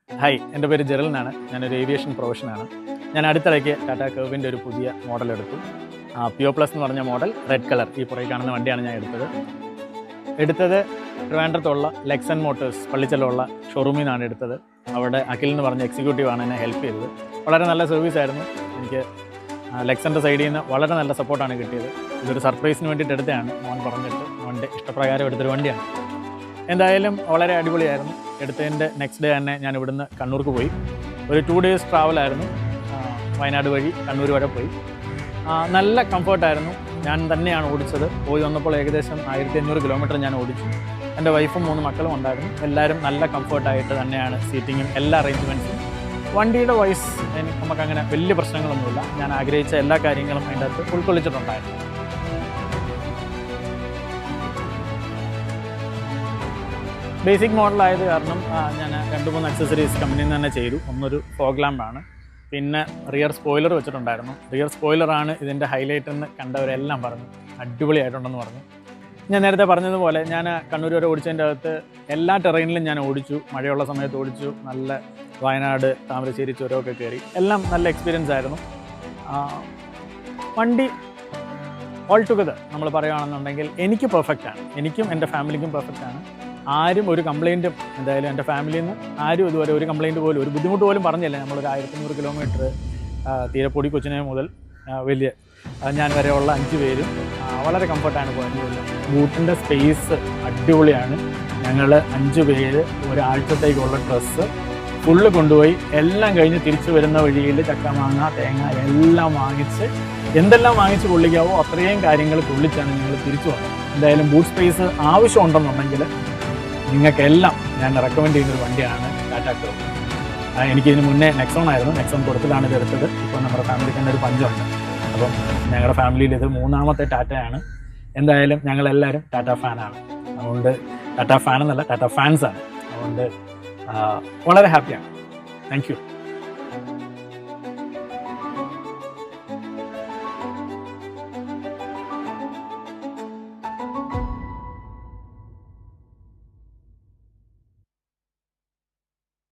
Hi, എൻ്റെ പേര് ജെറൽ എന്നാണ്. ഞാനൊരു ഏവിയേഷൻ പ്രൊഫഷനാണ്. ഞാൻ അടുത്തിടയ്ക്ക് ടാറ്റാ കർവിൻ്റെ ഒരു പുതിയ മോഡൽ എടുത്തു. പിയോ പ്ലസ് എന്ന് പറഞ്ഞ മോഡൽ, റെഡ് കളർ. ഈ പുറകെ കാണുന്ന വണ്ടിയാണ് ഞാൻ എടുത്തത് ട്രിവാൻഡ്രത്തുള്ള ലെക്സൺ മോട്ടോഴ്സ് പള്ളിച്ചലുള്ള ഷോറൂമിൽ നിന്നാണ് എടുത്തത്. അവിടെ അഖിൽ എന്ന് പറഞ്ഞ എക്സിക്യൂട്ടീവാണ് എന്നെ ഹെൽപ്പ് ചെയ്തത്. വളരെ നല്ല സർവീസ് ആയിരുന്നു. എനിക്ക് ലെക്സൻ്റെ സൈഡിൽ നിന്ന് വളരെ നല്ല സപ്പോർട്ടാണ് കിട്ടിയത്. ഇതൊരു സർപ്രൈസിന് വേണ്ടിയിട്ട് എടുത്തതാണ്. മോൻ പറഞ്ഞിട്ട് മോൻ്റെ ഇഷ്ടപ്രകാരം എടുത്തൊരു വണ്ടിയാണ്. എന്തായാലും വളരെ അടിപൊളിയായിരുന്നു. എടുത്തതിൻ്റെ നെക്സ്റ്റ് ഡേ തന്നെ ഞാൻ ഇവിടുന്ന് കണ്ണൂർക്ക് പോയി. ഒരു 2 days ട്രാവലായിരുന്നു. വയനാട് വഴി കണ്ണൂർ വരെ പോയി. നല്ല കംഫർട്ടായിരുന്നു. ഞാൻ തന്നെയാണ് ഓടിച്ചത്. പോയി വന്നപ്പോൾ ഏകദേശം 1500 കിലോമീറ്റർ ഞാൻ ഓടിച്ചു. എൻ്റെ വൈഫും 3 മക്കളും ഉണ്ടായിരുന്നു. എല്ലാവരും നല്ല കംഫർട്ടായിട്ട് തന്നെയാണ് സീറ്റിങ്ങും എല്ലാ അറേഞ്ച്മെൻറ്റ്സും. വണ്ടിയുടെ വൈസ് നമുക്കങ്ങനെ വലിയ പ്രശ്നങ്ങളൊന്നുമില്ല. ഞാൻ ആഗ്രഹിച്ച എല്ലാ കാര്യങ്ങളും അതിൻ്റെ അകത്ത് ഉൾക്കൊള്ളിച്ചിട്ടുണ്ടായിരുന്നു. ബേസിക് മോഡലായത് കാരണം ഞാൻ 2-3 അക്സസറീസ് കമ്പനിയിൽ നിന്ന് തന്നെ ചെയ്തു. ഒന്നൊരു ഫോഗ് ലാമ്പാണ്, പിന്നെ റിയർ സ്പോയിലർ വെച്ചിട്ടുണ്ടായിരുന്നു. റിയർ സ്പോയിലറാണ് ഇതിൻ്റെ ഹൈലൈറ്റ് എന്ന് കണ്ടവരെല്ലാം പറഞ്ഞു. അടിപൊളിയായിട്ടുണ്ടെന്ന് പറഞ്ഞു. ഞാൻ നേരത്തെ പറഞ്ഞതുപോലെ ഞാൻ കണ്ണൂർ വരെ ഓടിച്ചതിൻ്റെ അകത്ത് എല്ലാ ടെറൈനിലും ഞാൻ ഓടിച്ചു. മഴയുള്ള സമയത്ത് ഓടിച്ചു. നല്ല വയനാട്, താമരശ്ശേരി ചുരമൊക്കെ കയറി. എല്ലാം നല്ല എക്സ്പീരിയൻസ് ആയിരുന്നു. വണ്ടി ഓൾ ടുഗദർ നമ്മൾ പറയുകയാണെന്നുണ്ടെങ്കിൽ എനിക്ക് പെർഫെക്റ്റാണ്. എനിക്കും എൻ്റെ ഫാമിലിക്കും പെർഫെക്റ്റാണ്. ആരും ഒരു കംപ്ലയിൻറ്റും, എന്തായാലും എൻ്റെ ഫാമിലിയിൽ നിന്ന് ആരും ഇതുവരെ ഒരു കംപ്ലയിൻറ്റ് പോലും, ഒരു ബുദ്ധിമുട്ട് പോലും പറഞ്ഞില്ല. നമ്മളൊരു 1500 കിലോമീറ്റർ തീരപ്പൊടി കൊച്ചിനെ മുതൽ വലിയ ഞാൻ വരെയുള്ള 5 പേരും വളരെ കംഫർട്ടാണ് പോയത്. ബൂട്ടിൻ്റെ സ്പേസ് അടിപൊളിയാണ്. ഞങ്ങൾ 5 പേര് ഒരാഴ്ചത്തേക്കുള്ള ഡ്രസ്സ് ഫുള്ള് കൊണ്ടുപോയി. എല്ലാം കഴിഞ്ഞ് തിരിച്ചു വരുന്ന വഴിയിൽ ചക്ക, മാങ്ങ, തേങ്ങ എല്ലാം വാങ്ങിച്ച്, എന്തെല്ലാം വാങ്ങിച്ച് കൊള്ളിക്കാവോ അത്രയും കാര്യങ്ങൾ കൊള്ളിച്ചാണ് ഞങ്ങൾ തിരിച്ചു വന്നത്. എന്തായാലും ബൂട്ട് സ്പേസ് ആവശ്യമുണ്ടെന്നുണ്ടെങ്കിൽ നിങ്ങൾക്കെല്ലാം ഞാൻ റെക്കമെൻഡ് ചെയ്യുന്നൊരു വണ്ടിയാണ് ടാറ്റാ കർവ്. എനിക്കിതിന് മുന്നേ നെക്സോൺ ആയിരുന്നു. നെക്സോൺ കൊടുത്തിട്ടാണ് ഇത് എടുത്തത്. ഇപ്പോൾ നമ്മുടെ ഫാമിലിക്ക് തന്നെ ഒരു പഞ്ചുണ്ട്. അപ്പം ഞങ്ങളുടെ ഫാമിലിയിൽ ഇത് 3ാമത്തെ ടാറ്റയാണ്. എന്തായാലും ഞങ്ങളെല്ലാവരും ടാറ്റാ ഫാനാണ്. അതുകൊണ്ട് ടാറ്റാ ഫാൻ എന്നല്ല, ടാറ്റാ ഫാൻസാണ്. അതുകൊണ്ട് വളരെ ഹാപ്പിയാണ്. Thank you.